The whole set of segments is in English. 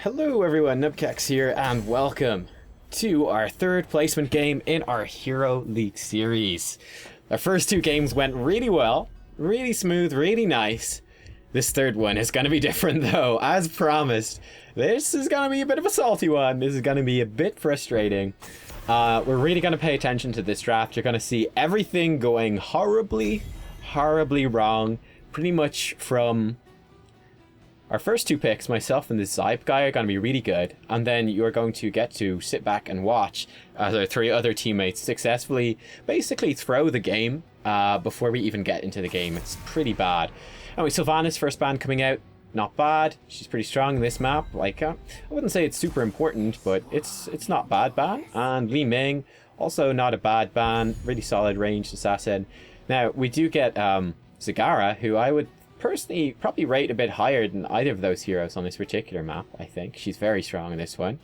Hello everyone, Nubkeks here, and welcome to our third placement game in our Hero League series. Our first two games went really well, really smooth, really nice. This third one is going to be different though, as promised. This is going to be a bit of a salty one. This is going to be a bit frustrating. We're really going to pay attention to this draft. You're going to see everything going horribly wrong, pretty much from... Our first two picks, myself and this Zype guy, are going to be really good, and then you're going to get to sit back and watch as our three other teammates successfully basically throw the game before we even get into the game. It's pretty bad. Anyway, Sylvana's first ban coming out, not bad. She's pretty strong in this map. Like, I wouldn't say it's super important, but it's not bad ban. And Li Ming, also not a bad ban, really solid ranged assassin. Now, we do get Zagara, who I would personally probably rate a bit higher than either of those heroes on this particular map. I think she's very strong in this one,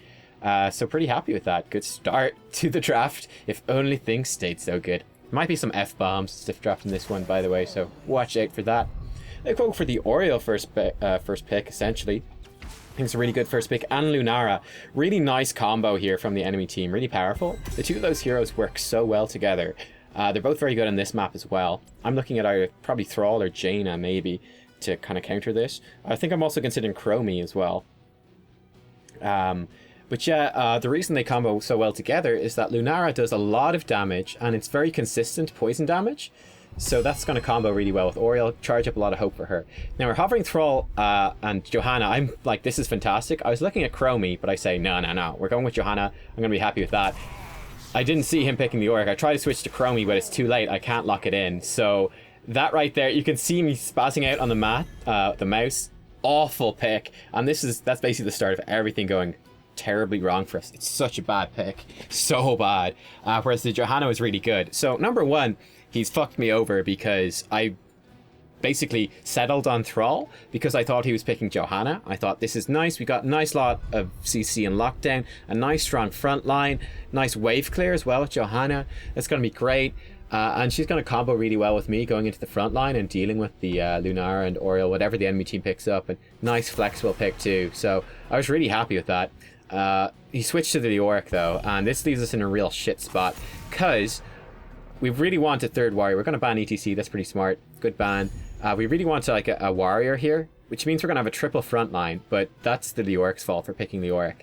so pretty happy with that. Good start to the draft, if only things stayed so good. Might be some F-bombs stiff draft in this one, by the way, so watch out for that. They go for the Oriole first pick, essentially. I think it's a really good first pick. And Lunara, really nice combo here from the enemy team, really powerful. The two of those heroes work so well together. They're both very good on this map as well. I'm looking at either probably Thrall or Jaina maybe to kind of counter this. I think I'm also considering Chromie as well. But yeah, the reason they combo so well together is that Lunara does a lot of damage and it's very consistent poison damage. So that's going to combo really well with Oriole, charge up a lot of hope for her. Now we're hovering Thrall and Johanna. I'm like, this is fantastic. I was looking at Chromie, but I say, no. We're going with Johanna. I'm going to be happy with that. I didn't see him picking the Orc. I tried to switch to Chromie, but it's too late. I can't lock it in. So that right there, you can see me spazzing out on the mouse. Awful pick. And that's basically the start of everything going terribly wrong for us. It's such a bad pick. So bad. Whereas the Johanna was really good. So number one, he's fucked me over because I basically settled on Thrall because I thought he was picking Johanna. I thought, this is nice. We got a nice lot of CC and lockdown, a nice strong front line, nice wave clear as well with Johanna. That's going to be great. And she's going to combo really well with me going into the front line and dealing with the Lunara and Oriole, whatever the enemy team picks up. And nice flexible pick too. So I was really happy with that. He switched to the Orc though, and this leaves us in a real shit spot because we really want a third warrior. We're going to ban ETC. That's pretty smart. Good ban. We really want like a warrior here, which means we're going to have a triple front line, but that's the Leoric's fault for picking Leoric.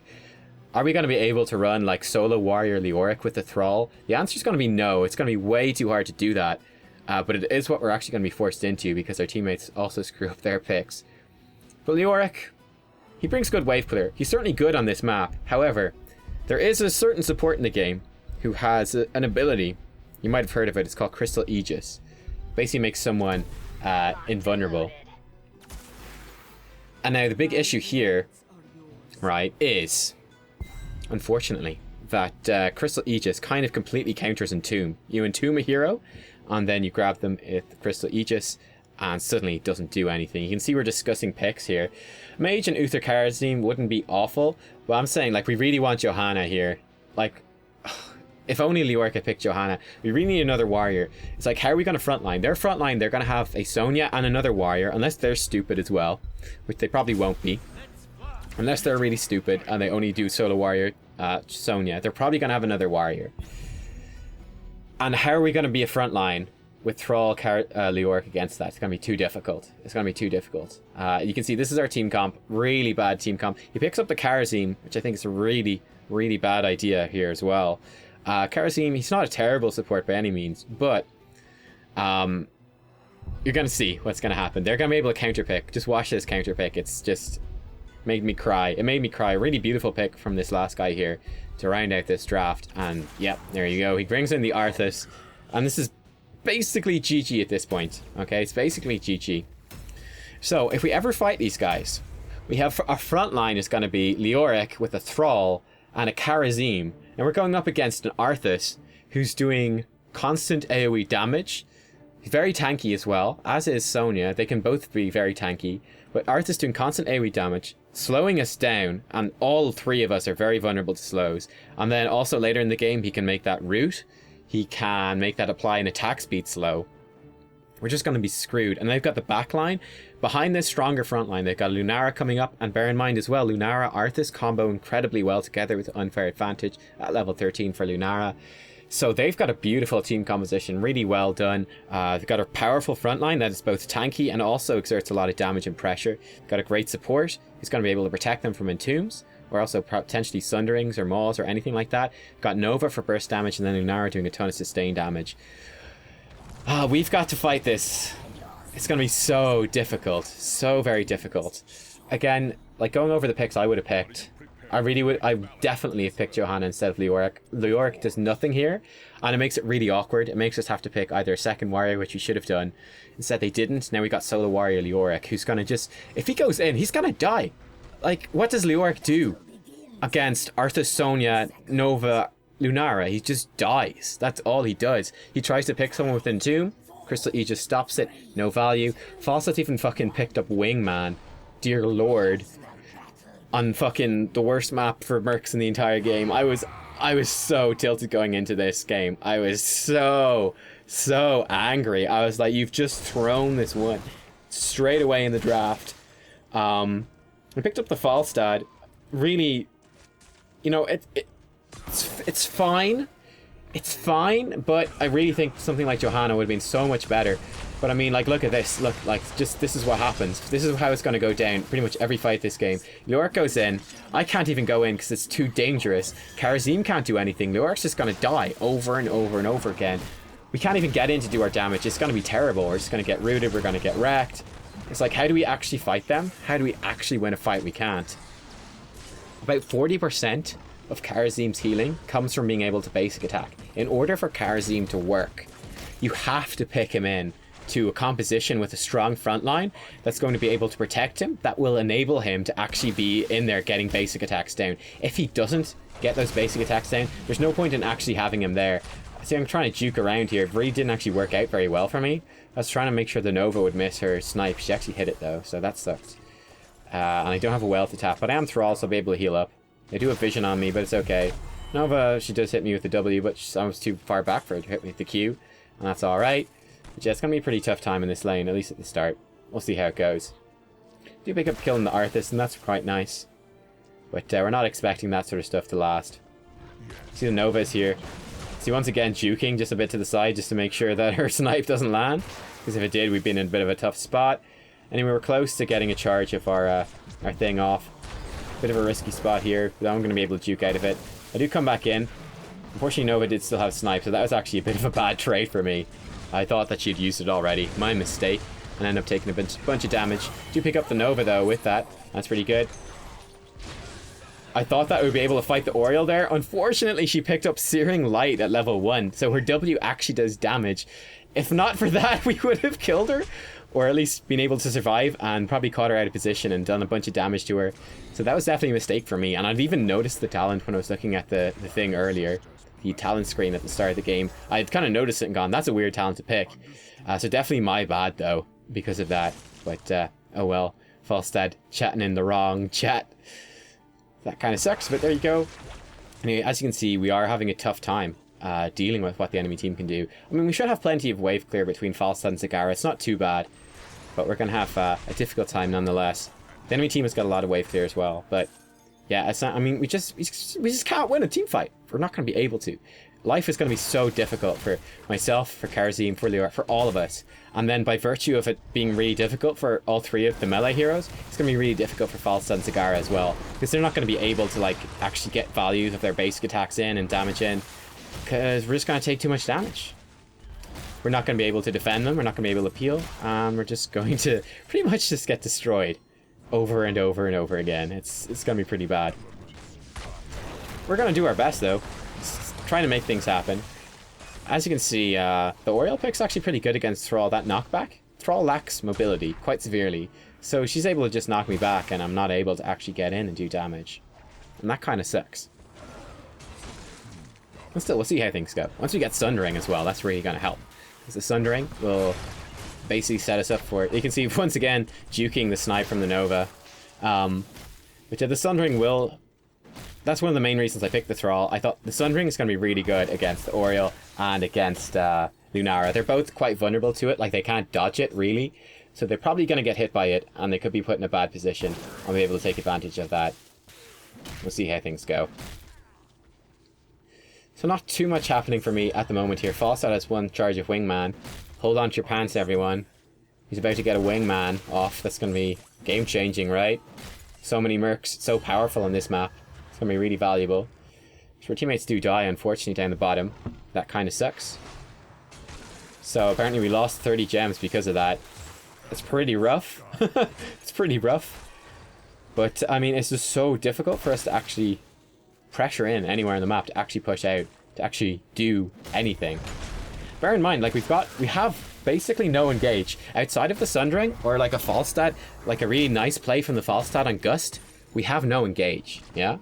Are we going to be able to run like solo warrior Leoric with the Thrall? The answer is going to be no. It's going to be way too hard to do that, but it is what we're actually going to be forced into because our teammates also screw up their picks. But Leoric, he brings good wave clear. He's certainly good on this map. However, there is a certain support in the game who has an ability. You might have heard of it. It's called Crystal Aegis. Basically makes someone invulnerable. And now the big issue here, right, is unfortunately that Crystal Aegis kind of completely counters Entomb. You entomb a hero and then you grab them with Crystal Aegis and suddenly it doesn't do anything. You can see we're discussing picks here. Mage and Uther Kharazim wouldn't be awful, but I'm saying like we really want Johanna here. Like, if only Leoric had picked Johanna. We really need another warrior. It's like, how are we going to frontline? Their frontline, they're going to have a Sonya and another warrior, unless they're stupid as well, which they probably won't be. Unless they're really stupid and they only do solo warrior Sonya, they're probably going to have another warrior. And how are we going to be a frontline with Thrall, Leoric against that? It's going to be too difficult. It's going to be too difficult. You can see this is our team comp. Really bad team comp. He picks up the Kharazim, which I think is a really bad idea here as well. Kharazim, he's not a terrible support by any means, but you're going to see what's going to happen. They're going to be able to counterpick. Just watch this counterpick. It's just made me cry. It made me cry. Really beautiful pick from this last guy here to round out this draft. And yep, there you go. He brings in the Arthas. And this is basically GG at this point. Okay, it's basically GG. So if we ever fight these guys, we have our front line is going to be Leoric with a Thrall and a Kharazim. And we're going up against an Arthas who's doing constant AoE damage. He's very tanky as well, as is Sonya. They can both be very tanky. But Arthas doing constant AoE damage, slowing us down, and all three of us are very vulnerable to slows. And then also later in the game, he can make that root. He can make that apply an attack speed slow. we're just going to be screwed. And they've got the back line. Behind this stronger front line, they've got Lunara coming up. And bear in mind as well, Lunara, Arthas combo incredibly well together with unfair advantage at level 13 for Lunara. So they've got a beautiful team composition, really well done. They've got a powerful front line that is both tanky and also exerts a lot of damage and pressure. They've got a great support who's going to be able to protect them from entombs, or also potentially sunderings or mauls or anything like that. Got Nova for burst damage, and then Lunara doing a ton of sustained damage. We've got to fight this. It's going to be so difficult. So very difficult. Again, like going over the picks I would have picked. I definitely have picked Johanna instead of Leoric. Leoric does nothing here, and it makes it really awkward. It makes us have to pick either a second warrior, which we should have done. Instead they didn't. Now we got solo warrior Leoric, who's going to just... If he goes in, he's going to die. Like, what does Leoric do against Arthas, Sonya, Nova, Lunara? He just dies. That's all he does. He tries to pick someone within Tomb. Crystal E just stops it. No value. Fawcett even fucking picked up Wingman. Dear lord. On fucking the worst map for Mercs in the entire game. I was so tilted going into this game. I was so angry. I was like, you've just thrown this one straight away in the draft. I picked up the Falstad. Really, you know, it's fine. It's fine, but I really think something like Johanna would have been so much better. But I mean, like, look at this. Look, like, just this is what happens. This is how it's going to go down pretty much every fight this game. Leoric goes in. I can't even go in because it's too dangerous. Kharazim can't do anything. Leoric's just going to die over and over and over again. We can't even get in to do our damage. It's going to be terrible. We're just going to get rooted. We're going to get wrecked. It's like, how do we actually fight them? How do we actually win a fight? We can't. About 40% of Kharazim's healing comes from being able to basic attack. In order for Kharazim to work, you have to pick him in to a composition with a strong front line that's going to be able to protect him, that will enable him to actually be in there getting basic attacks down. If he doesn't get those basic attacks down, there's no point in actually having him there. See, I'm trying to juke around here. It really didn't actually work out very well for me. I was trying to make sure the Nova would miss her snipe. She actually hit it though, so that sucked. And I don't have a well to tap, but I am Thrall, so I'll be able to heal up. They do have vision on me, but it's okay. Nova, she does hit me with the W, but I was too far back for her to hit me with the Q, and that's alright. But yeah, it's going to be a pretty tough time in this lane, at least at the start. We'll see how it goes. Do pick up killing the Arthas, and that's quite nice. But we're not expecting that sort of stuff to last. See the Nova's here. See, once again, juking just a bit to the side just to make sure that her snipe doesn't land. Because if it did, we'd been in a bit of a tough spot. Anyway, we're close to getting a charge of our thing off. Bit of a risky spot here, but I'm going to be able to juke out of it. I do come back in. Unfortunately, Nova did still have snipe, so that was actually a bit of a bad trade for me. I thought that she'd used it already. My mistake. And end up taking a bunch of damage. Do pick up the Nova, though, with that. That's pretty good. I thought that we'd be able to fight the Oriole there. Unfortunately, she picked up Searing Light at level 1, so her W actually does damage. If not for that, we would have killed her. Or at least been able to survive and probably caught her out of position and done a bunch of damage to her. So that was definitely a mistake for me. And I'd even noticed the talent when I was looking at the thing earlier. The talent screen at the start of the game. I'd kind of noticed it and gone, that's a weird talent to pick. So definitely my bad, though, because of that. But, oh well. Falstad chatting in the wrong chat. That kind of sucks, but there you go. Anyway, as you can see, we are having a tough time dealing with what the enemy team can do. I mean, we should have plenty of wave clear between Falstad and Zagara. It's not too bad. But we're going to have a difficult time nonetheless. The enemy team has got a lot of wave clear as well. But yeah, it's not, I mean, we just can't win a team fight. We're not going to be able to. Life is going to be so difficult for myself, for Kharazim, for Leoric, for all of us. And then by virtue of it being really difficult for all three of the melee heroes, it's going to be really difficult for Falstad and Zagara as well. Because they're not going to be able to like actually get values of their basic attacks in and damage in. Because we're just going to take too much damage. We're not going to be able to defend them. We're not going to be able to peel. We're just going to pretty much just get destroyed over and over and over again. It's going to be pretty bad. We're going to do our best, though. Just trying to make things happen. As you can see, the Oriole pick's actually pretty good against Thrall. That knockback. Thrall lacks mobility quite severely. So she's able to just knock me back, and I'm not able to actually get in and do damage. And that kind of sucks. But still, we'll see how things go. Once we get Sundering as well, that's really going to help. Because the Sundering will basically set us up for it. You can see, once again, juking the snipe from the Nova. Which the Sundering will... That's one of the main reasons I picked the Thrall. I thought the Sundering is going to be really good against the Oriole and against Lunara. They're both quite vulnerable to it, like they can't dodge it really. So they're probably going to get hit by it, and they could be put in a bad position. I'll be able to take advantage of that. We'll see how things go. So not too much happening for me at the moment here. Falstad has one charge of Wingman. Hold on to your pants, everyone. He's about to get a Wingman off. That's going to be game-changing, right? So many mercs, so powerful on this map. It's going to be really valuable. So our teammates do die, unfortunately, down the bottom. That kind of sucks. So apparently we lost 30 gems because of that. It's pretty rough. It's pretty rough. But, I mean, it's just so difficult for us to actually pressure in anywhere on the map, to actually push out, to actually do anything. Bear in mind, like, we have basically no engage. Outside of the Sundering, or like a Falstad, like a really nice play from the Falstad on Gust, we have no engage, yeah?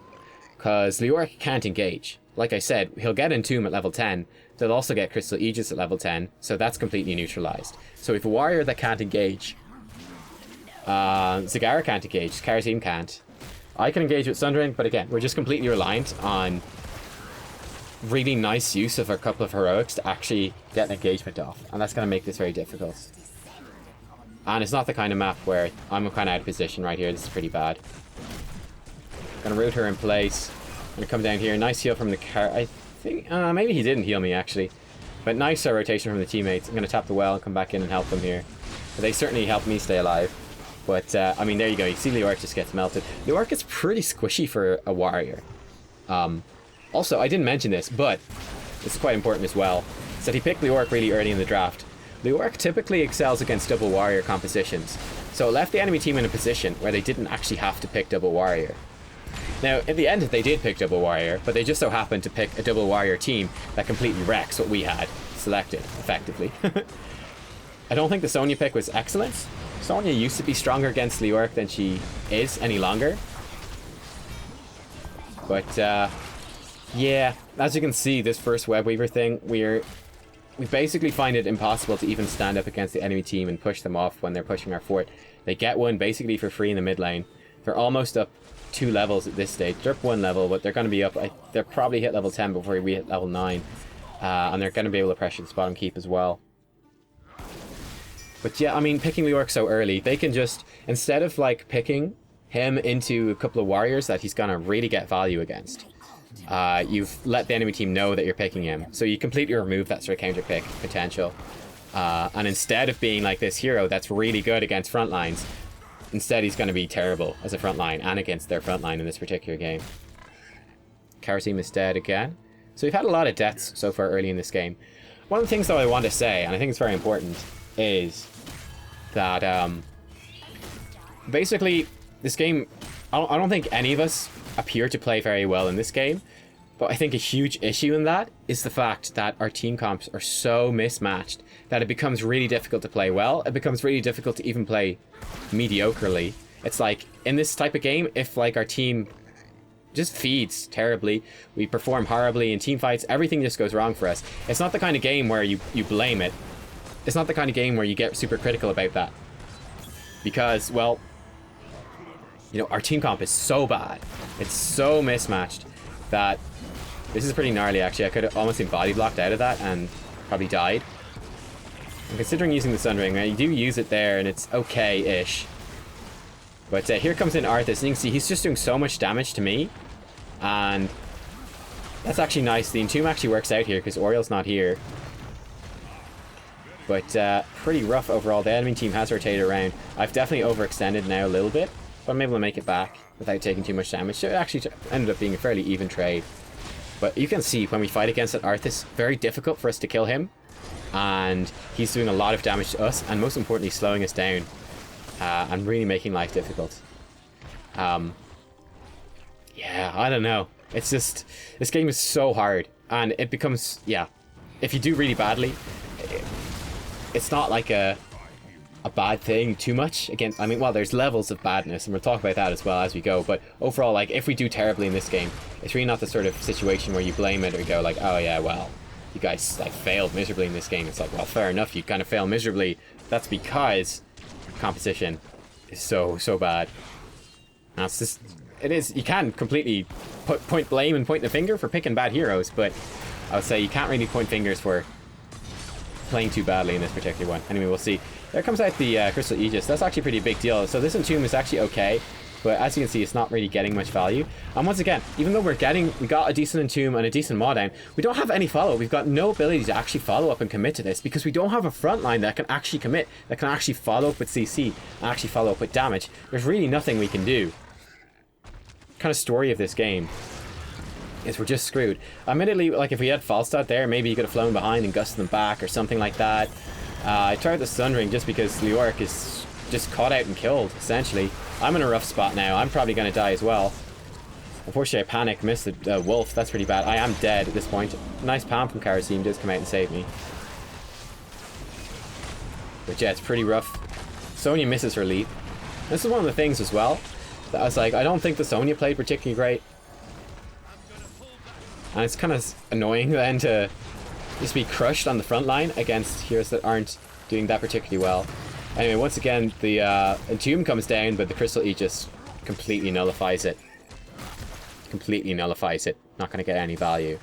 Because Leoric can't engage. Like I said, he'll get Entomb at level 10, they'll also get Crystal Aegis at level 10, so that's completely neutralized. So we have a warrior that can't engage. Zagara can't engage, Karateem can't. I can engage with Sundering, but again, we're just completely reliant on really nice use of a couple of heroics to actually get an engagement off, and that's going to make this very difficult. And it's not the kind of map where I'm kind of out of position right here. This is pretty bad. Gonna root her in place. Gonna come down here. Nice heal from the car. I think maybe he didn't heal me actually, but nice rotation from the teammates. I'm gonna tap the well and come back in and help them here. But they certainly helped me stay alive. But I mean, there you go. You see Leoric just gets melted. Leoric is pretty squishy for a warrior. Also, I didn't mention this, but this is quite important as well. So he picked Leoric really early in the draft. Leoric typically excels against double warrior compositions, so it left the enemy team in a position where they didn't actually have to pick double warrior. Now, in the end, they did pick double warrior, but they just so happened to pick a double warrior team that completely wrecks what we had selected, effectively. I don't think the Sonya pick was excellent. Sonya used to be stronger against Leoric than she is any longer. But, yeah, as you can see, this first Webweaver thing, we basically find it impossible to even stand up against the enemy team and push them off when they're pushing our fort. They get one basically for free in the mid lane. They're almost up 2 levels at this stage. They're up 1 level, but they're going to be up, they'll probably hit level 10 before we hit level 9. And they're going to be able to pressure this bottom keep as well. But yeah, I mean, picking Leoric so early, they can just, instead of like picking him into a couple of warriors that he's going to really get value against, you've let the enemy team know that you're picking him. So you completely remove that sort of counter pick potential. And instead of being like this hero that's really good against front lines, instead he's going to be terrible as a front line and against their front line in this particular game. Karateem is dead again. So we've had a lot of deaths so far early in this game. One of the things though I want to say, and I think it's very important, is that basically this game, I don't think any of us appear to play very well in this game, but I think a huge issue in that is the fact that our team comps are so mismatched that it becomes really difficult to play well. It becomes really difficult to even play mediocrely. It's like, in this type of game, if like our team just feeds terribly, we perform horribly in team fights, everything just goes wrong for us. It's not the kind of game where you blame it. It's not the kind of game where you get super critical about that. Because, well, you know, our team comp is so bad. It's so mismatched that this is pretty gnarly, actually. I could have almost been body blocked out of that and probably died. I'm considering using the Sun Ring. I do use it there, and it's okay-ish. But here comes in Arthas, and you can see he's just doing so much damage to me. And that's actually nice. The Entomb actually works out here because Oriel's not here. But pretty rough overall. The enemy team has rotated around. I've definitely overextended now a little bit, but I'm able to make it back without taking too much damage. So it actually ended up being a fairly even trade. But you can see when we fight against that Arthas, very difficult for us to kill him. And he's doing a lot of damage to us, and most importantly slowing us down. And really making life difficult. Yeah, I don't know. It's just, this game is so hard. And it becomes, yeah, if you do really badly, it's not like a bad thing too much. Again, I mean, well, there's levels of badness, and we'll talk about that as well as we go. But overall, like, if we do terribly in this game, it's really not the sort of situation where you blame it or go like, oh yeah, well, you guys like failed miserably in this game. It's like, well, fair enough, you kind of fail miserably. That's because competition is so bad. Now it's just, it is, you can completely point blame and point the finger for picking bad heroes, but I would say you can't really point fingers for playing too badly in this particular one. Anyway, we'll see. There comes out the Crystal Aegis. That's actually a pretty big deal. So this Entomb is actually okay, but as you can see, it's not really getting much value. And once again, even though we got a decent Entomb and a decent Maw down, we don't have any follow. We've got no ability to actually follow up and commit to this because we don't have a front line that can actually commit, that can actually follow up with CC and actually follow up with damage. There's really nothing we can do. Kind of story of this game is we're just screwed. Admittedly, like if we had Falstad there, maybe he could have flown behind and gusted them back or something like that. I tried the Sundering just because Leoric is just caught out and killed, essentially. I'm in a rough spot now. I'm probably going to die as well. Unfortunately, I panicked, missed the wolf. That's pretty bad. I am dead at this point. Nice palm from Karasim does come out and save me. But yeah, it's pretty rough. Sonya misses her leap. This is one of the things as well that I was like, I don't think the Sonya played particularly great. And it's kind of annoying then to just be crushed on the front line against heroes that aren't doing that particularly well. Anyway, once again, the Entomb comes down, but the Crystal Aegis completely nullifies it. Completely nullifies it. Not going to get any value.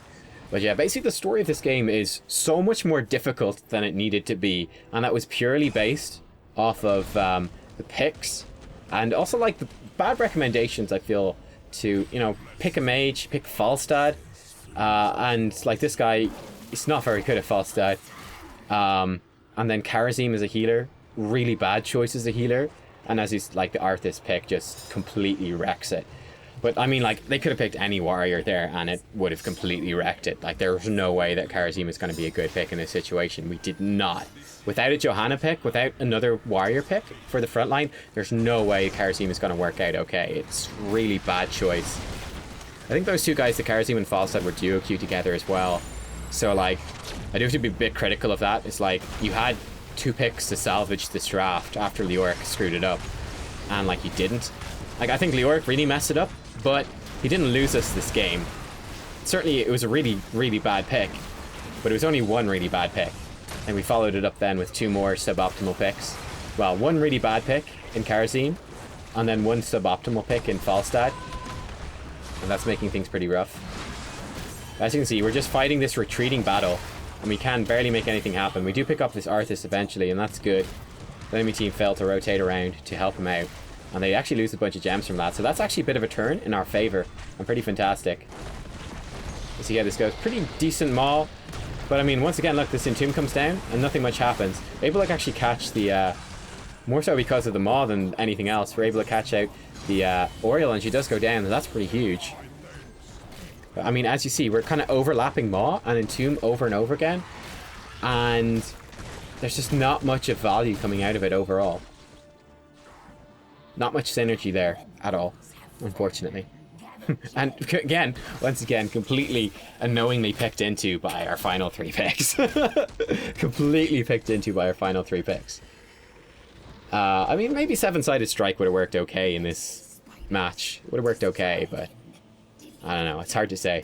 But yeah, basically the story of this game is so much more difficult than it needed to be. And that was purely based off of the picks. And also like the bad recommendations, I feel, to, you know, pick a mage, pick Falstad. And like this guy, he's not very good at Falstad. And then Kharazim is a healer. Really bad choice as a healer. And as he's like the Arthas pick just completely wrecks it. But I mean, like, they could have picked any warrior there and it would have completely wrecked it. Like, there was no way that Kharazim is going to be a good pick in this situation. We did not. Without a Johanna pick, without another warrior pick for the front line, there's no way Kharazim is going to work out okay. It's really bad choice. I think those two guys, the Kharazim and Falstad, were duo queue together as well. So, like, I do have to be a bit critical of that. It's like, you had 2 picks to salvage this draft after Leoric screwed it up. And, like, you didn't. Like, I think Leoric really messed it up, but he didn't lose us this game. Certainly, it was a really, really bad pick, but it was only one really bad pick. And we followed it up then with 2 more suboptimal picks. Well, one really bad pick in Kharazim, and then 1 suboptimal pick in Falstad. And that's making things pretty rough. As you can see, we're just fighting this retreating battle, and we can barely make anything happen. We do pick up this Arthas eventually, and that's good. The enemy team failed to rotate around to help him out, and they actually lose a bunch of gems from that. So that's actually a bit of a turn in our favor, and pretty fantastic. You see how this goes. Pretty decent maul, but I mean, once again, look, this Entomb comes down, and nothing much happens. We're able to actually catch the, more so because of the maw than anything else, we're able to catch out the Oriole, and she does go down, and that's pretty huge. But, I mean, as you see, we're kind of overlapping Maw and Entomb over and over again, and there's just not much of value coming out of it overall. Not much synergy there at all, unfortunately. And again, once again, completely unknowingly picked into by our final 3 picks. Completely picked into by our final 3 picks. I mean, maybe 7-sided strike would have worked okay in this match. Would have worked okay, but I don't know. It's hard to say.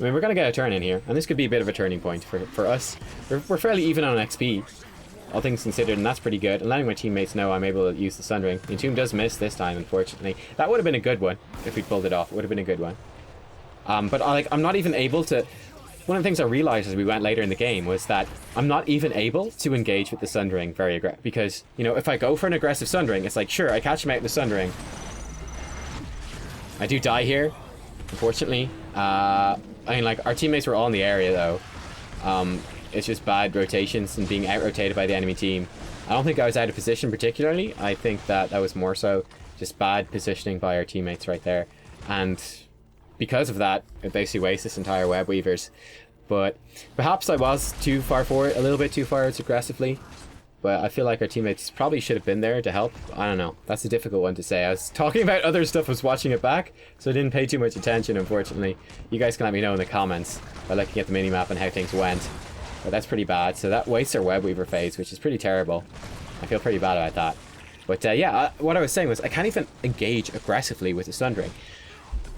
I mean, we're going to get a turn in here, and this could be a bit of a turning point for us. We're fairly even on XP, all things considered, and that's pretty good. And letting my teammates know I'm able to use the Sundering. The Entomb does miss this time, unfortunately. That would have been a good one if we pulled it off. It would have been a good one. But I'm not even able to... One of the things I realized as we went later in the game was that I'm not even able to engage with the Sundering very aggressive. Because, you know, if I go for an aggressive Sundering, it's like, sure, I catch him out in the Sundering. I do die here, unfortunately. I mean, like, our teammates were all in the area, though. It's just bad rotations and being out-rotated by the enemy team. I don't think I was out of position particularly. I think that was more so just bad positioning by our teammates right there. And because of that, it basically wastes this entire Web Weavers. But perhaps I was too far forward, a little bit too far aggressively. But I feel like our teammates probably should have been there to help. I don't know. That's a difficult one to say. I was talking about other stuff, I was watching it back, so I didn't pay too much attention, unfortunately. You guys can let me know in the comments by looking at the minimap and how things went. But that's pretty bad. So that wastes our Web Weaver phase, which is pretty terrible. I feel pretty bad about that. But yeah, what I was saying was I can't even engage aggressively with the Sundering.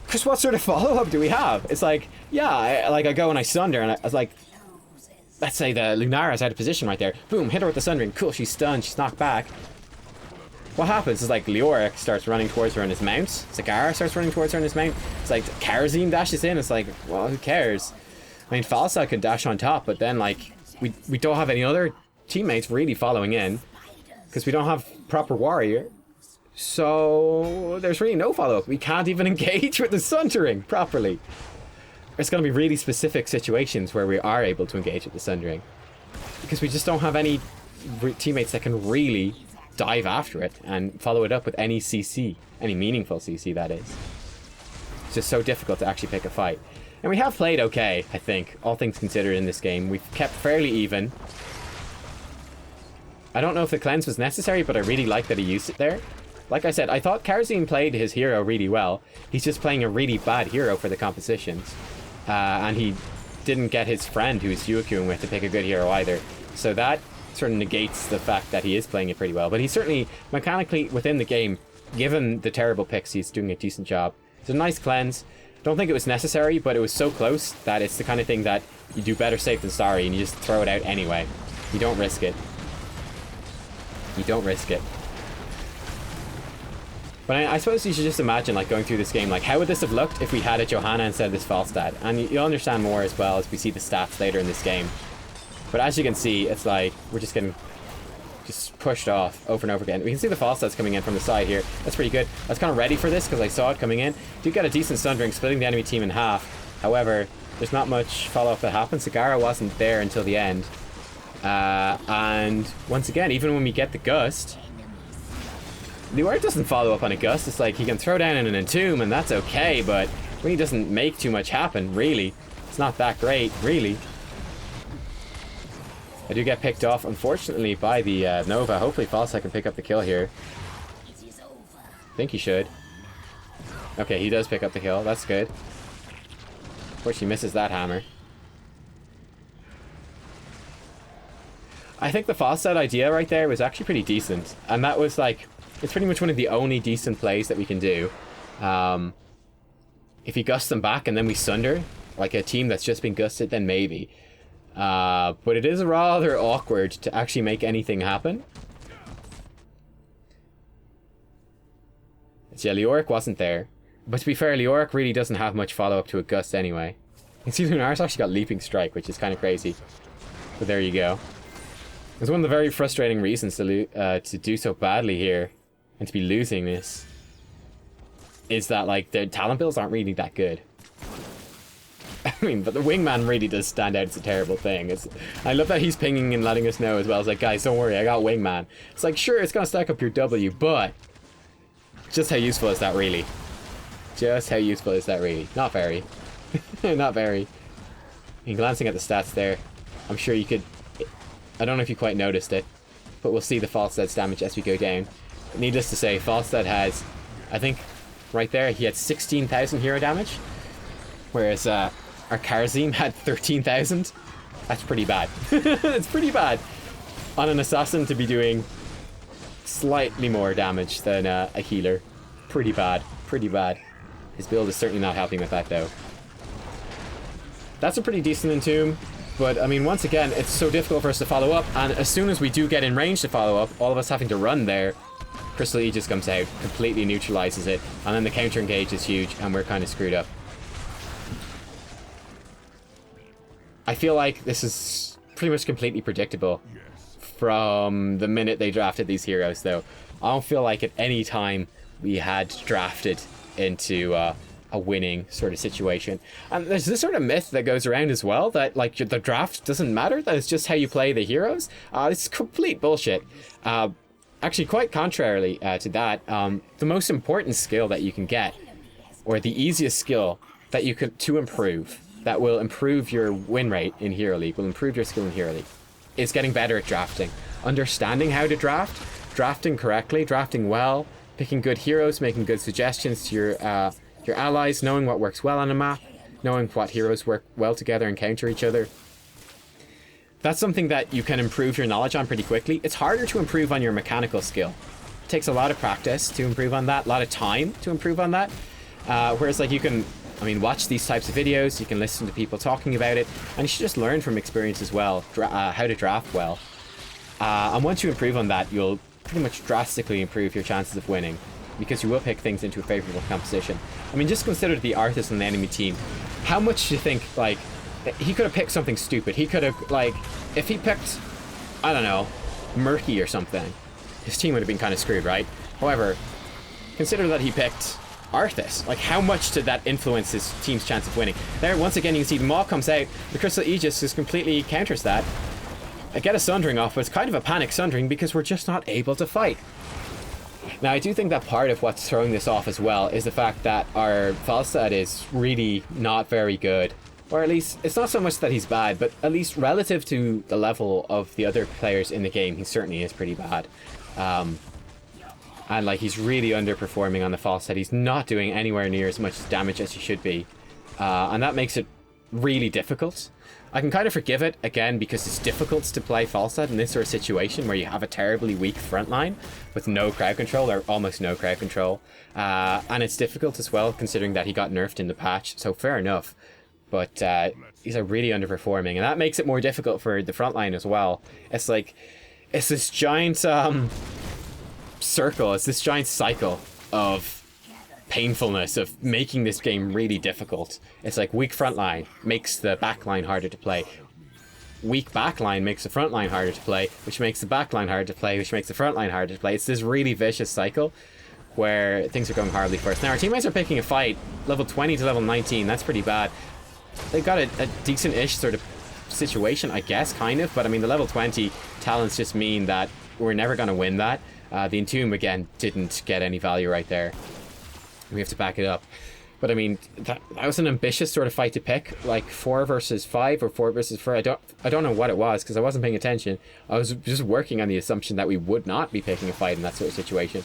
Because what sort of follow-up do we have? It's like, yeah, I go and I Sunder, and I was like, let's say the Lunara's out of position right there. Boom, hit her with the Sundering. Cool, she's stunned, she's knocked back. What happens is like Leoric starts running towards her on his mount. Zagara starts running towards her on his mount. It's like Kharazim dashes in. It's like, well, who cares? I mean, Falstad could dash on top, but then like we don't have any other teammates really following in, because we don't have proper warrior. So there's really no follow-up. We can't even engage with the Sundering properly. There's going to be really specific situations where we are able to engage with the Sundering, because we just don't have any teammates that can really dive after it and follow it up with any CC, any meaningful CC, that is. It's just so difficult to actually pick a fight. And we have played okay, I think, all things considered in this game. We've kept fairly even. I don't know if the cleanse was necessary, but I really like that he used it there. Like I said, I thought Karazim played his hero really well. He's just playing a really bad hero for the compositions. And he didn't get his friend who he's duo-queuing with to pick a good hero either. So that sort of negates the fact that he is playing it pretty well. But he's certainly, mechanically, within the game, given the terrible picks, he's doing a decent job. It's a nice cleanse. Don't think it was necessary, but it was so close that it's the kind of thing that you do better safe than sorry, and you just throw it out anyway. You don't risk it. You don't risk it. But I suppose you should just imagine, like, going through this game, like, how would this have looked if we had a Johanna instead of this Falstad? And you'll understand more as well as we see the stats later in this game. But as you can see, it's like, we're just getting pushed off over and over again. We can see the Falstads coming in from the side here. That's pretty good. I was kind of ready for this because I saw it coming in. Do get a decent Sundering, splitting the enemy team in half. However, there's not much follow-up that happens. Sagara wasn't there until the end. And once again, even when we get the Gust, Lior doesn't follow up on a Gust. It's like he can throw down in an Entomb and that's okay, but really doesn't make too much happen, really. It's not that great, really. I do get picked off, unfortunately, by the Nova. Hopefully Falstad can pick up the kill here. I think he should. Okay, he does pick up the kill. That's good. Of course, he misses that hammer. I think the Falstad idea right there was actually pretty decent. And that was like, it's pretty much one of the only decent plays that we can do. If you gust them back and then we sunder, like a team that's just been gusted, then maybe. But it is rather awkward to actually make anything happen. So yeah, Leoric wasn't there. But to be fair, Leoric really doesn't have much follow-up to a Gust anyway. You can see Lunar's actually got Leaping Strike, which is kind of crazy. But there you go. It's one of the very frustrating reasons to do so badly here, and to be losing this, is that, like, their talent builds aren't really that good. I mean, but the Wingman really does stand out as a terrible thing. I love that he's pinging and letting us know as well. It's like, guys, don't worry, I got Wingman. It's like, sure, it's going to stack up your W, but just how useful is that really? Just how useful is that really? Not very. Not very. And glancing at the stats there, I'm sure you could... I don't know if you quite noticed it, but we'll see the Falstad's damage as we go down. Needless to say, Falstad has, I think, right there, he had 16,000 hero damage, whereas our Karazim had 13,000. That's pretty bad. It's pretty bad on an assassin to be doing slightly more damage than a healer. Pretty bad. Pretty bad. His build is certainly not helping with that, though. That's a pretty decent Entomb. But, I mean, once again, it's so difficult for us to follow up, and as soon as we do get in range to follow up, all of us having to run there, Crystal Aegis comes out, completely neutralizes it, and then the counter engage is huge, and we're kind of screwed up. I feel like this is pretty much completely predictable from the minute they drafted these heroes, though. I don't feel like at any time we had drafted into a winning sort of situation. And there's this sort of myth that goes around as well, that like the draft doesn't matter, that it's just how you play the heroes. It's complete bullshit. Actually, quite contrarily to that, the most important skill that you can get, or the easiest skill that you could to improve, that will improve your win rate in Hero League, will improve your skill in Hero League, is getting better at drafting. Understanding how to draft, drafting correctly, drafting well, picking good heroes, making good suggestions to your allies, knowing what works well on a map, knowing what heroes work well together and counter each other. That's something that you can improve your knowledge on pretty quickly. It's harder to improve on your mechanical skill. It takes a lot of practice to improve on that, a lot of time to improve on that. Whereas like you can, I mean, watch these types of videos, you can listen to people talking about it, and you should just learn from experience as well, how to draft well. And once you improve on that, you'll pretty much drastically improve your chances of winning, because you will pick things into a favorable composition. I mean, just consider the Arthas on the enemy team. How much do you think, like, he could have picked something stupid? He could have, like, if he picked, I don't know, Murky or something, his team would have been kind of screwed, right? However, consider that he picked Arthas. Like, how much did that influence his team's chance of winning? There, once again, you can see the Maw comes out. The Crystal Aegis just completely counters that. I get a Sundering off, but it's kind of a panic Sundering because we're just not able to fight. Now, I do think that part of what's throwing this off as well is the fact that our Falstad is really not very good. Or at least, it's not so much that he's bad, but at least relative to the level of the other players in the game, he certainly is pretty bad. And like, he's really underperforming on the Falstad. He's not doing anywhere near as much damage as he should be. And that makes it really difficult. I can kind of forgive it, again, because it's difficult to play Falstad in this sort of situation where you have a terribly weak front line with no crowd control, or almost no crowd control. And it's difficult as well, considering that he got nerfed in the patch, so fair enough. But he's really underperforming, and that makes it more difficult for the front line as well. It's like, it's this giant circle, it's this giant cycle of painfulness of making this game really difficult. It's like weak front line makes the back line harder to play. Weak back line makes the front line harder to play, which makes the back line harder to play, which makes the front line harder to play. It's this really vicious cycle where things are going horribly for us. Now, our teammates are picking a fight, level 20 to level 19. That's pretty bad. They've got a decent-ish sort of situation, I guess, kind of. But, I mean, the level 20 talents just mean that we're never going to win that. The Entomb, again, didn't get any value right there. We have to back it up. But, I mean, that was an ambitious sort of fight to pick. Like, 4 versus 5 or 4 versus 4. I don't know what it was, because I wasn't paying attention. I was just working on the assumption that we would not be picking a fight in that sort of situation.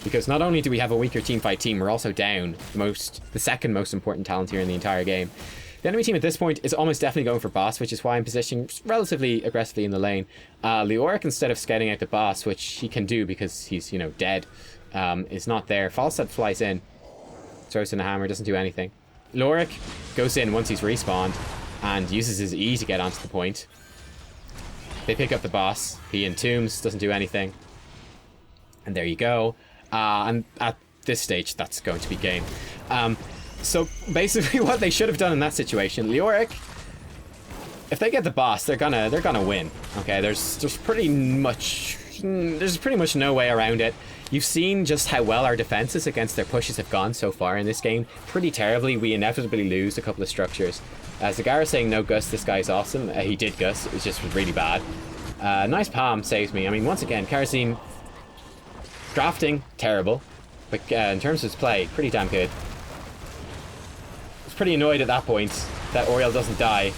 Because not only do we have a weaker teamfight team, we're also down the second most important talent here in the entire game. The enemy team at this point is almost definitely going for boss, which is why I'm positioning relatively aggressively in the lane. Leoric, instead of scouting out the boss, which he can do because he's, you know, dead, is not there. Falstad flies in, throws in a hammer, doesn't do anything. Leoric goes in once he's respawned and uses his E to get onto the point. They pick up the boss. He entombs, doesn't do anything. And there you go. And at this stage, that's going to be game. So basically what they should have done in that situation, Leoric, if they get the boss, they're gonna win. Okay, there's pretty much no way around it. You've seen just how well our defenses against their pushes have gone so far in this game. Pretty terribly. We inevitably lose a couple of structures. Zagara saying no Gus, this guy's awesome. He did Gus, it was just really bad. Nice palm saves me. I mean, once again, Kerosene drafting, terrible. But in terms of his play, pretty damn good. Pretty annoyed at that point that Oriel doesn't die,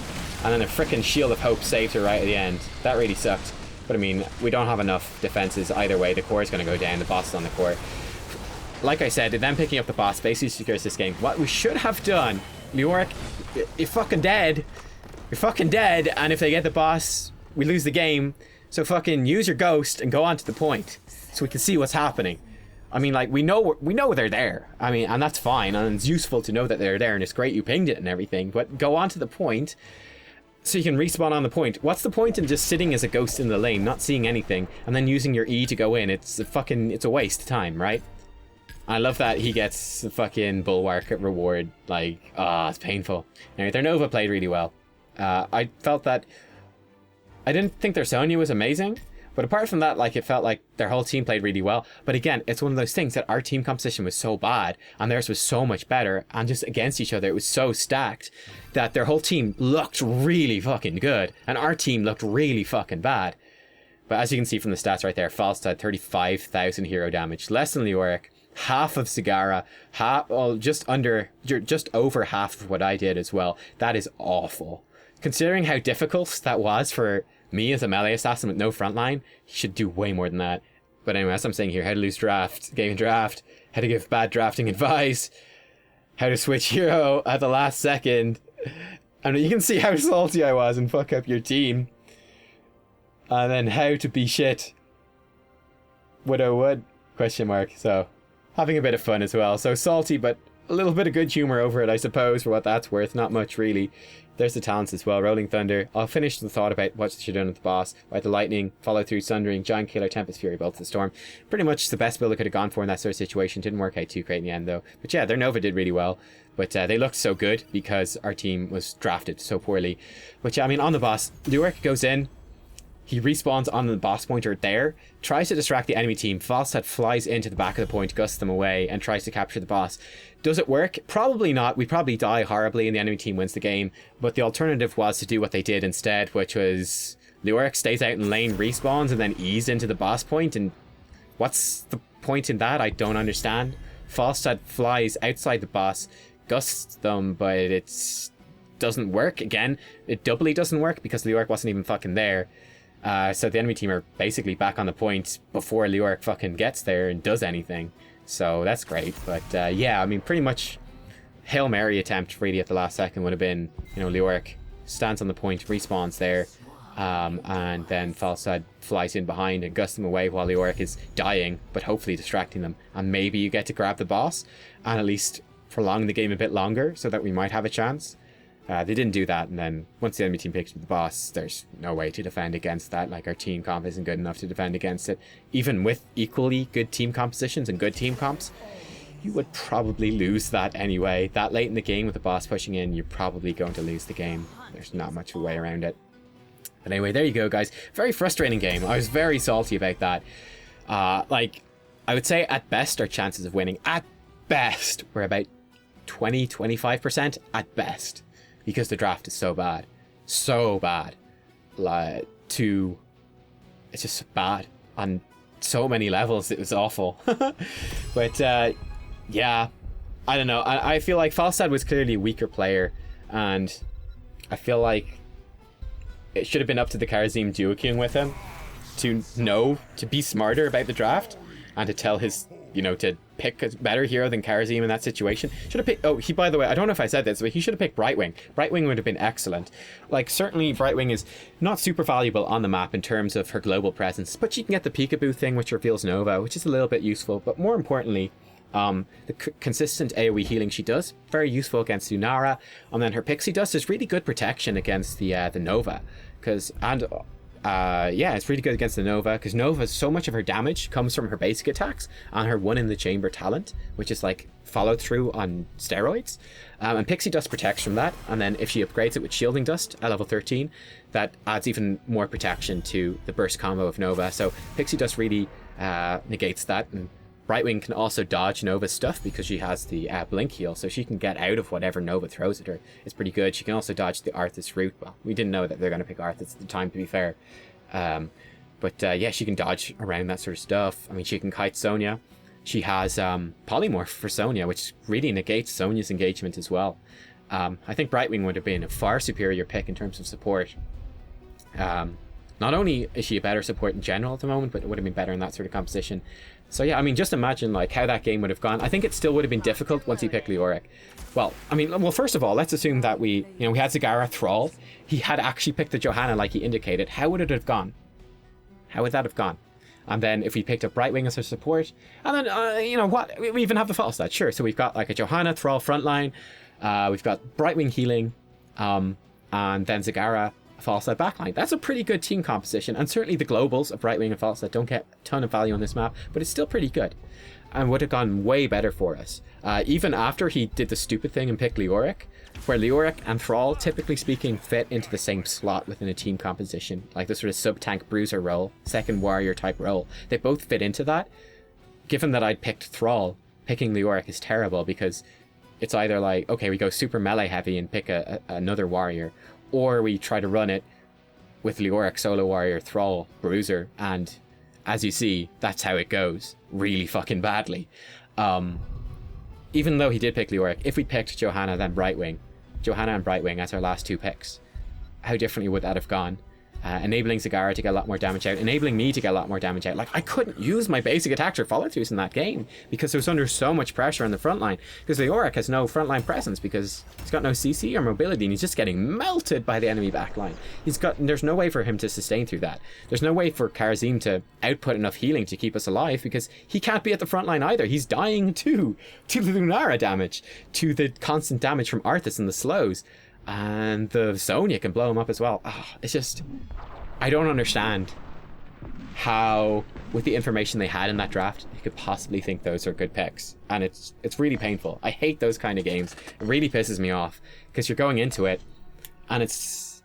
and then a frickin' Shield of Hope saved her right at the end. That really sucked. But I mean, we don't have enough defenses either way. The core is going to go down, the boss is on the core. Like I said, them picking up the boss basically secures this game. What we should have done, Leoric, you're fucking dead. You're fucking dead, and if they get the boss, we lose the game. So fucking use your ghost and go on to the point so we can see what's happening. I mean, like, we know they're there. I mean, and that's fine, and it's useful to know that they're there, and it's great you pinged it and everything, but go on to the point so you can respawn on the point. What's the point in just sitting as a ghost in the lane, not seeing anything, and then using your E to go in? It's a waste of time, right? I love that he gets the fucking Bulwark reward. Like, it's painful. Anyway, their Nova played really well. I felt that... I didn't think their Sonya was amazing, but apart from that, like, it felt like their whole team played really well. But again, it's one of those things that our team composition was so bad and theirs was so much better, and just against each other it was so stacked that their whole team looked really fucking good and our team looked really fucking bad. But as you can see from the stats right there, Falstad 35,000 hero damage, less than Leoric, half of Zagara, just over half of what I did as well. That is awful. Considering how difficult that was for me as a melee assassin with no frontline, he should do way more than that. But anyway, as I'm saying here, how to lose game draft, how to give bad drafting advice, how to switch hero at the last second. I mean, you can see how salty I was and fuck up your team. And then how to be shit. Widow would? Question mark. So, having a bit of fun as well. So salty, but a little bit of good humor over it, I suppose, for what that's worth. Not much, really. There's the talents as well. Rolling Thunder. I'll finish the thought about what they should have done with the boss. Right, the Lightning, follow through, Sundering, Giant Killer, Tempest Fury, Bolts of the Storm. Pretty much the best build I could have gone for in that sort of situation. Didn't work out too great in the end, though. But yeah, their Nova did really well. But they looked so good because our team was drafted so poorly. But yeah, I mean, on the boss, Leoric goes in. He respawns on the boss pointer there, tries to distract the enemy team. Falstad flies into the back of the point, gusts them away, and tries to capture the boss. Does it work? Probably not. We probably die horribly and the enemy team wins the game. But the alternative was to do what they did instead, which was Leoric stays out in lane, respawns, and then ease into the boss point. And what's the point in that? I don't understand. Falstad flies outside the boss, gusts them, but it doesn't work. Again, it doubly doesn't work because Leoric wasn't even fucking there. So the enemy team are basically back on the point before Leoric fucking gets there and does anything. So that's great. But yeah, I mean, pretty much Hail Mary attempt really at the last second would have been, you know, Leoric stands on the point, respawns there, and then Falstad flies in behind and gusts them away while Leoric is dying, but hopefully distracting them. And maybe you get to grab the boss and at least prolong the game a bit longer so that we might have a chance. They didn't do that, and then once the enemy team picks up the boss, there's no way to defend against that. Like, our team comp isn't good enough to defend against it. Even with equally good team compositions and good team comps, you would probably lose that anyway. That late in the game with the boss pushing in, you're probably going to lose the game. There's not much of a way around it. But anyway, there you go, guys. Very frustrating game. I was very salty about that. Like, I would say at best our chances of winning, at best, were about 20-25% at best. Because the draft is so bad. So bad. Like, it's just bad on so many levels. It was awful. But yeah, I don't know. I feel like Falstad was clearly a weaker player, and I feel like it should have been up to the Kharazim duo queuing with him to be smarter about the draft and to tell his, you know, to pick a better hero than Kharazim in that situation. Should have picked, he, by the way, I don't know if I said this, but he should have picked Brightwing. Brightwing would have been excellent. Like, certainly Brightwing is not super valuable on the map in terms of her global presence, but she can get the peekaboo thing, which reveals Nova, which is a little bit useful. But more importantly, the consistent AoE healing she does, very useful against Lunara. And then her Pixie Dust is really good protection against the Nova. Yeah, it's really good against the Nova, because Nova, so much of her damage comes from her basic attacks and her one in the chamber talent, which is like follow through on steroids. And Pixie Dust protects from that, and then if she upgrades it with Shielding Dust at level 13, that adds even more protection to the burst combo of Nova. So Pixie Dust really negates that, and Brightwing can also dodge Nova's stuff because she has the blink heal, so she can get out of whatever Nova throws at her. It's pretty good. She can also dodge the Arthas route. Well, we didn't know that they're going to pick Arthas at the time, to be fair. But yeah, she can dodge around that sort of stuff. I mean, she can kite Sonya. She has Polymorph for Sonya, which really negates Sonya's engagement as well. I think Brightwing would have been a far superior pick in terms of support. Not only is she a better support in general at the moment, but it would have been better in that sort of composition. So yeah, I mean, just imagine like how that game would have gone. I think it still would have been difficult once he picked Leoric. Well, I mean, well, first of all, let's assume that we had Zagara Thrall. He had actually picked the Johanna like he indicated. How would it have gone? How would that have gone? And then if we picked up Brightwing as our support, and then, you know what, we even have the Falstad, sure. So we've got like a Johanna Thrall frontline, we've got Brightwing healing, and then Zagara Falstad backline. That's a pretty good team composition, and certainly the globals of Brightwing and Falstad don't get a ton of value on this map, but it's still pretty good and would have gone way better for us. Even after he did the stupid thing and picked Leoric, where Leoric and Thrall, typically speaking, fit into the same slot within a team composition, like the sort of sub-tank bruiser role, second warrior type role. They both fit into that. Given that I'd picked Thrall, picking Leoric is terrible because it's either like, okay, we go super melee heavy and pick another warrior, or we try to run it with Leoric, solo warrior, Thrall, bruiser, and as you see, that's how it goes. Really fucking badly. Even though he did pick Leoric, if we picked Johanna and Brightwing as our last two picks, how differently would that have gone? Enabling Zagara to get a lot more damage out, enabling me to get a lot more damage out. Like, I couldn't use my basic attacks or follow-throughs in that game because it was under so much pressure on the front line, because Leoric has no frontline presence because he's got no CC or mobility, and he's just getting melted by the enemy backline. There's no way for him to sustain through that. There's no way for Kharazim to output enough healing to keep us alive because he can't be at the front line either. He's dying too, to the Lunara damage, to the constant damage from Arthas and the slows. And the Sonya can blow him up as well. It's just, I don't understand how, with the information they had in that draft, you could possibly think those are good picks. And it's really painful. I hate those kind of games. It really pisses me off because you're going into it and it's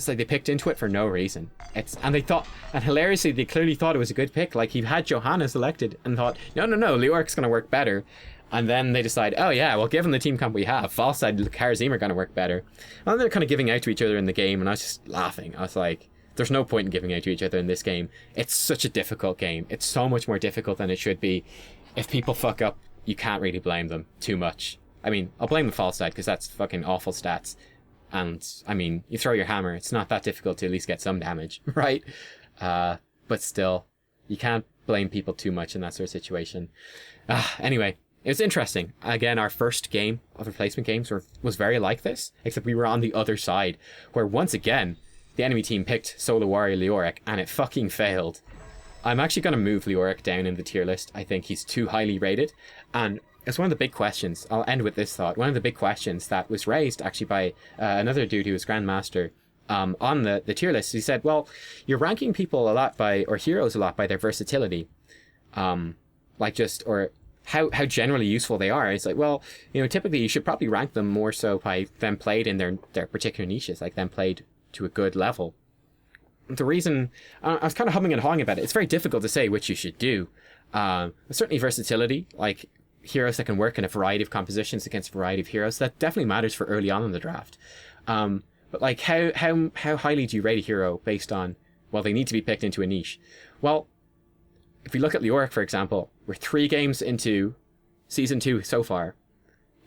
it's like they picked into it for no reason. And hilariously, they clearly thought it was a good pick. Like, he had Johanna selected and thought, no, Leoric's going to work better. And then they decide, oh yeah, well, given the team comp we have, Falstad and Karazim are going to work better. And then they're kind of giving out to each other in the game, and I was just laughing. I was like, there's no point in giving out to each other in this game. It's such a difficult game. It's so much more difficult than it should be. If people fuck up, you can't really blame them too much. I mean, I'll blame the Falstad because that's fucking awful stats. And, I mean, you throw your hammer, it's not that difficult to at least get some damage, right? But still, you can't blame people too much in that sort of situation. Anyway, it was interesting. Again, our first game of replacement games was very like this, except we were on the other side, where once again, the enemy team picked Solo Warrior Leoric, and it fucking failed. I'm actually going to move Leoric down in the tier list. I think he's too highly rated, and it's one of the big questions. I'll end with this thought. One of the big questions that was raised actually by another dude who was Grandmaster on the tier list. He said, well, you're ranking people a lot or heroes a lot by their versatility. How generally useful they are. It's like, well, typically you should probably rank them more so by them played in their particular niches, like them played to a good level. The reason, I was kind of humming and hawing about it, it's very difficult to say which you should do. Certainly versatility, like heroes that can work in a variety of compositions against a variety of heroes, that definitely matters for early on in the draft. But like, how highly do you rate a hero based on, well, they need to be picked into a niche? Well, if we look at Leoric, for example, we're 3 games into Season 2 so far.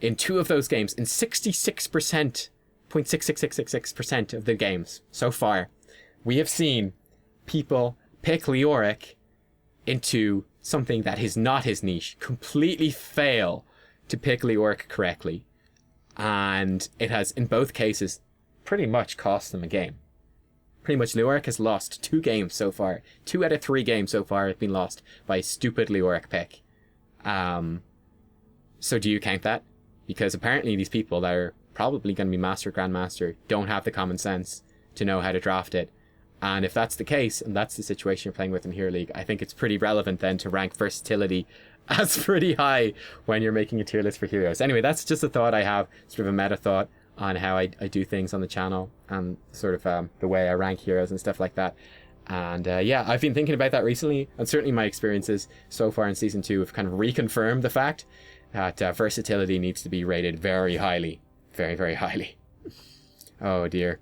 In 2 of those games, in 0.66666% of the games so far, we have seen people pick Leoric into something that is not his niche, completely fail to pick Leoric correctly. And it has, in both cases, pretty much cost them a game. Pretty much Leoric has lost 2 games so far. 2 out of 3 games so far have been lost by a stupid Leoric pick. So do you count that? Because apparently these people that are probably going to be Master Grandmaster don't have the common sense to know how to draft it. And if that's the case, and that's the situation you're playing with in Hero League, I think it's pretty relevant then to rank versatility as pretty high when you're making a tier list for heroes. Anyway, that's just a thought I have, sort of a meta thought on how I do things on the channel and sort of the way I rank heroes and stuff like that. And yeah, I've been thinking about that recently, and certainly my experiences so far in Season 2 have kind of reconfirmed the fact that versatility needs to be rated very highly. Very, very highly. Oh dear.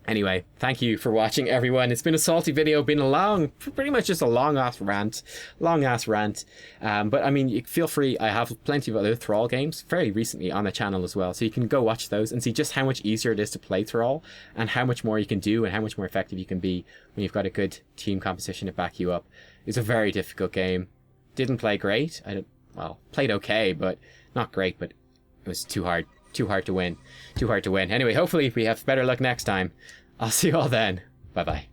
Anyway, thank you for watching, everyone. It's been a salty video, been a long, pretty much just a long-ass rant. But I mean, you feel free, I have plenty of other Thrall games fairly recently on the channel as well, so you can go watch those and see just how much easier it is to play Thrall, and how much more you can do, and how much more effective you can be when you've got a good team composition to back you up. It's a very difficult game. Didn't play great. Played okay, but not great, but it was too hard. Too hard to win. Anyway, hopefully we have better luck next time. I'll see you all then. Bye-bye.